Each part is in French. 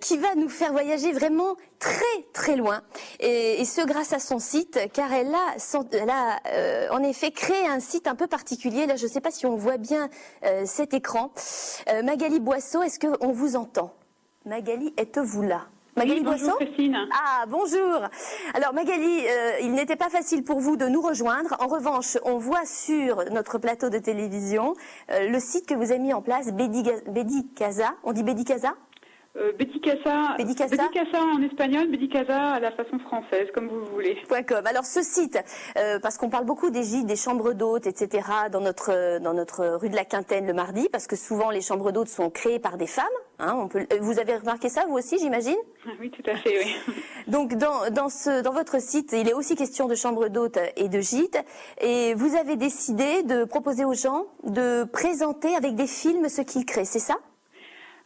qui va nous faire voyager vraiment très loin, et ce grâce à son site, car elle a en effet créé un site un peu particulier. Là, je ne sais pas si on voit bien cet écran. Magali Boisseau, est-ce qu'on vous entend? Magali, êtes-vous là? Magali Bonjour Boisseau. Christine. Ah, bonjour. Alors Magali, il n'était pas facile pour vous de nous rejoindre. En revanche, on voit sur notre plateau de télévision le site que vous avez mis en place, Bedicasa. On dit Bedicasa? Bedicasa en espagnol, Bedicasa à la façon française, comme vous voulez. .com. Alors ce site, parce qu'on parle beaucoup des gîtes, des chambres d'hôtes, etc. dans notre rue de la Quintaine le mardi, parce que souvent les chambres d'hôtes sont créées par des femmes. Hein, vous avez remarqué ça, vous aussi, j'imagine? Oui, tout à fait, oui. Donc dans votre site, il est aussi question de chambres d'hôtes et de gîtes. Et vous avez décidé de proposer aux gens de présenter avec des films ce qu'ils créent, c'est ça?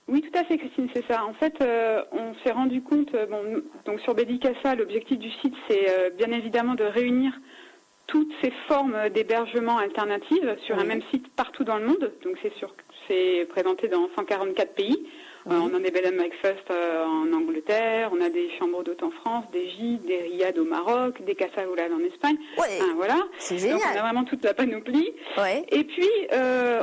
Oui, tout à fait, Christine, c'est ça. En fait, on s'est rendu compte, donc sur Bedicasa, l'objectif du site, c'est bien évidemment de réunir toutes ces formes d'hébergement alternatives sur un même site partout dans le monde. Donc c'est présenté dans 144 pays. On a des bed and breakfast en Angleterre, on a des chambres d'hôtes en France, des gîtes, des riads au Maroc, des casa rural en Espagne. Ouais, enfin, voilà. C'est génial. Donc on a vraiment toute la panoplie. Ouais. Et puis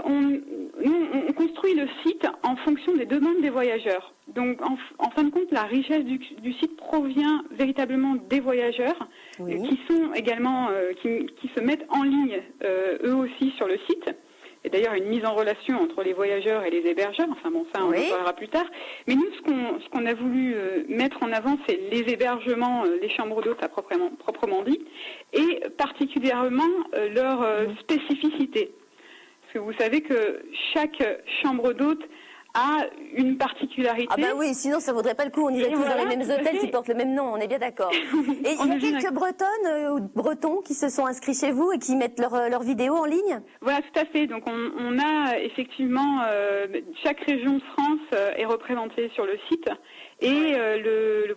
on construit le site en fonction des demandes des voyageurs. Donc en fin de compte, la richesse du site provient véritablement des voyageurs qui sont également qui se mettent en ligne eux aussi sur le site. Et d'ailleurs, une mise en relation entre les voyageurs et les hébergeurs. Enfin bon, ça, on en parlera plus tard. Mais nous, ce qu'on a voulu mettre en avant, c'est les hébergements, les chambres d'hôtes proprement dit, et particulièrement leur spécificité. Parce que vous savez que chaque chambre d'hôte a une particularité. Ah bah oui, sinon ça vaudrait pas le coup, on irait tous dans les mêmes hôtels qui portent le même nom, on est bien d'accord. Et il y a quelques Bretonnes ou Bretons qui se sont inscrits chez vous et qui mettent leurs vidéos en ligne? Voilà, tout à fait. Donc on a effectivement, chaque région de France est représentée sur le site, et le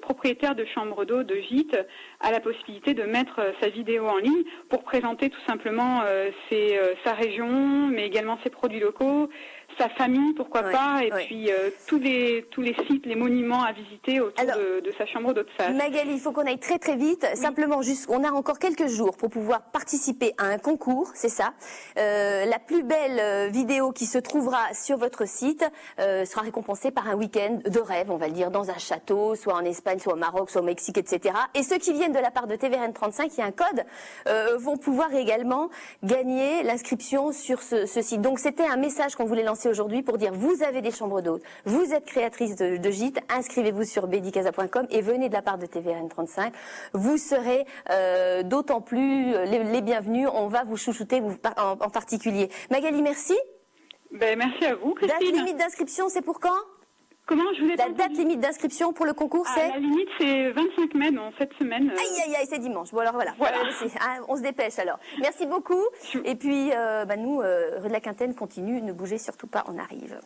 propriétaire de chambre d'eau, de gîte, a la possibilité de mettre sa vidéo en ligne pour présenter tout simplement sa région, mais également ses produits locaux, sa famille, pourquoi pas, et puis tous les sites, les monuments à visiter autour de sa chambre d'hôte. Magali, il faut qu'on aille très vite. Simplement, on a encore quelques jours pour pouvoir participer à un concours, c'est ça. La plus belle vidéo qui se trouvera sur votre site sera récompensée par un week-end de rêve, on va le dire, dans un château, soit en Espagne, soit au Maroc, soit au Mexique, etc. Et ceux qui viennent de la part de TVRN35, il y a un code, vont pouvoir également gagner l'inscription sur ce site. Donc c'était un message qu'on voulait lancer aujourd'hui pour dire: vous avez des chambres d'hôtes, vous êtes créatrice de gîtes, inscrivez-vous sur bedicasa.com et venez de la part de TVRN35. Vous serez d'autant plus les bienvenus. On va vous chouchouter en particulier. Magali, merci. Merci à vous, Christine. Date limite d'inscription, c'est pour quand? Comment je vous ai La date limite d'inscription pour le concours, c'est? La limite, c'est 25 mai, donc cette semaine. Aïe, c'est dimanche. Bon, alors voilà. On se dépêche alors. Merci beaucoup. Et puis, nous, rue de la Quintaine continue. Ne bougez surtout pas, on arrive.